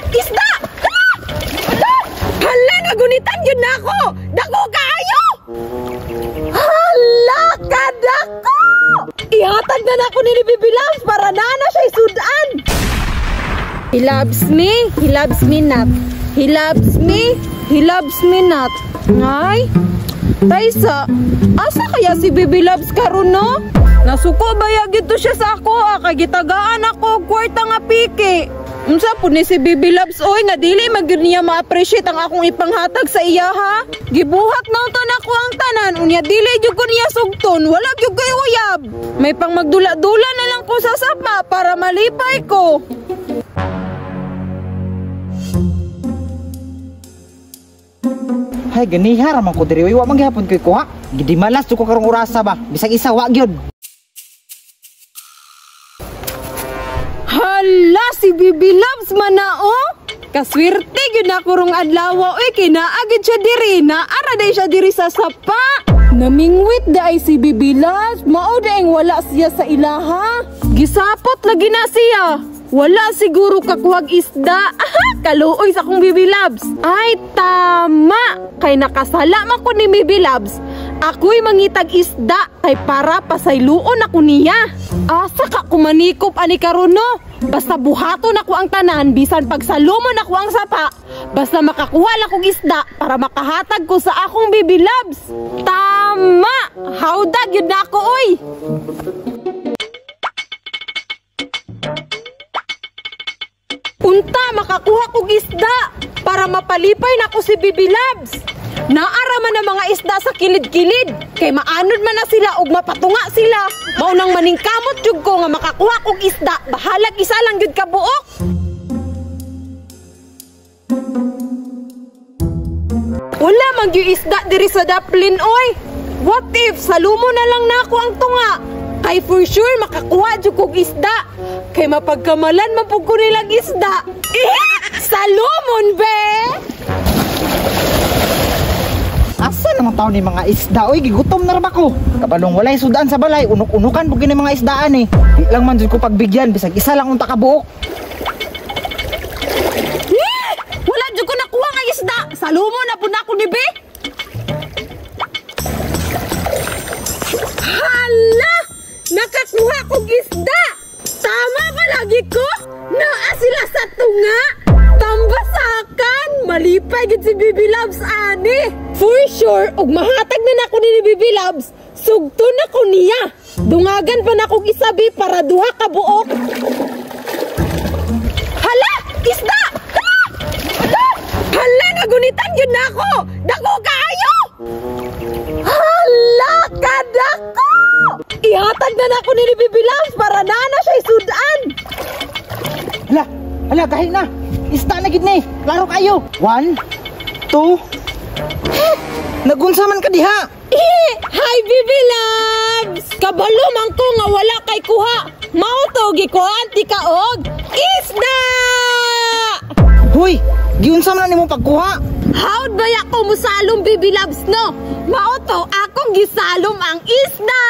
Isda! Hala! Hala, nagunitan yun na ako! Dako kaayo! Hala, kadako! Ihatag na ako ni Bibi Loves para na siya isudan. He loves me not. He loves me not. Ngay? Taysa, asa kaya si Bibi Loves karon no? Nasuko baya gito siya sa ako, kagitagaan ako kwarta nga piki. Unsa po ni si Bibi Loves oy nga dili magyud niya ma-appreciate ang akong ipanghatag sa iya ha. Gibuhat na to nako ang tanan unya dili jud ko niya sugton, wala gyud kay uyab. May pang magdula-dula na lang ko sa sapa para malipay ko. Hay ganiha ra man ko diri wa man gyapon koy kuha. Gidi malas ko karong orasa ba. Bisag isa wa gyud. Hala, si Bibi Loves man na oh. Kaswerte gyud na kurong adlaw oy kinaagid siya diri na ara day siya diri sa sapa. Namingwit daay si Bibi Loves, mao daing wala siya sa ilaha. Gisapot lagi na siya. Wala siguro kakuhag isda. Aha, kaluoy sa akong Bibi Loves. Ay, tama. Kay nakasala man ko ni Bibi Loves. Ako'y mangitag isda kay para pasayloon ako niya. Asa ka kumanikop ani karon no? Basta buhaton ako ang tanan bisan pagsalumon ako ang sapa. Basta makakuha lang kong isda para makahatag ko sa akong Bibi Loves. Tama. Hawdag yun na ako oy. Unta makakuha kong isda para mapalipay na ko si Bibi Loves. Naara man ang mga isda sa kilid-kilid kay maanod man na sila ug mapatunga sila. Maunang maningkamot jud ko nga makakuha kong isda, bahalag isa lang jud ka buok. Wala man gyud isda diri sa daplin oy. What if salumo na lang nako ang tunga? Kay for sure makakuha jud kog isda. Kay mapagkamalan man pud ko nilang isda. Salumon be. Asa namang taon ni mga isda oy gigutom na ra ko. Kabalong walay sudan sa balay, unok-unukan pug gini mga isdaan eh. Di lang man jud ko pagbigyan bisag isa lang unta ka buok. Wala jud ko nakuha nga isda. Salumon na pud ako ni be. Hala! Nakakuha kong isda! Tama ba lagi ko? Naa sila sa tunga! Tambasakan! Malipay gid si Bibi Loves ani! For sure, ug mahatag na nako ni Bibi Loves, sugton na ko niya! Dungagan pa na kong isabi para duha ka buok! Hala! Isda! Hala! Hala! Hala! Nagunitan yun na ako! Dako kaayo! Hala! Kadako! Ihatag na nako ni Bibi Loves para na siya isudan. Hala, dahil na. Isda na gid ni. Klaro kayo. 1 2 Nagunsa man ka diha. Hi Bibi Loves. Kabalo man ko nga wala kay kuha. Mao to gikuhaan ti kaog. Isda! Hoy, giunsa man nimo pagkuha? Howd ba ya ko musalom Bibi Loves no? Mao to akong gisalom ang isda.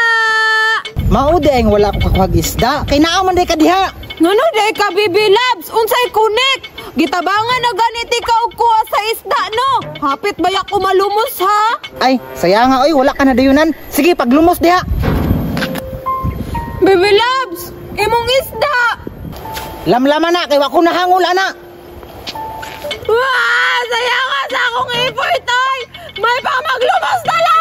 Mao di ang wala ko kakuhag isda. Kay naa man day ka diha. Ngano day ka Bibi Loves? Unsay connect? Gitabangan na ganiti ka og kuha sa isda no? Hapit ba ya ko malumos ha? Ay, saya nga oy, wala ka na dayunan. Sige, paglumos diha. Bibi Loves, imong isda. Lamlaman na kay wa ko nahangol ana. Wow! Saya nga sa akong effort, oy! May pamaglumos na lang!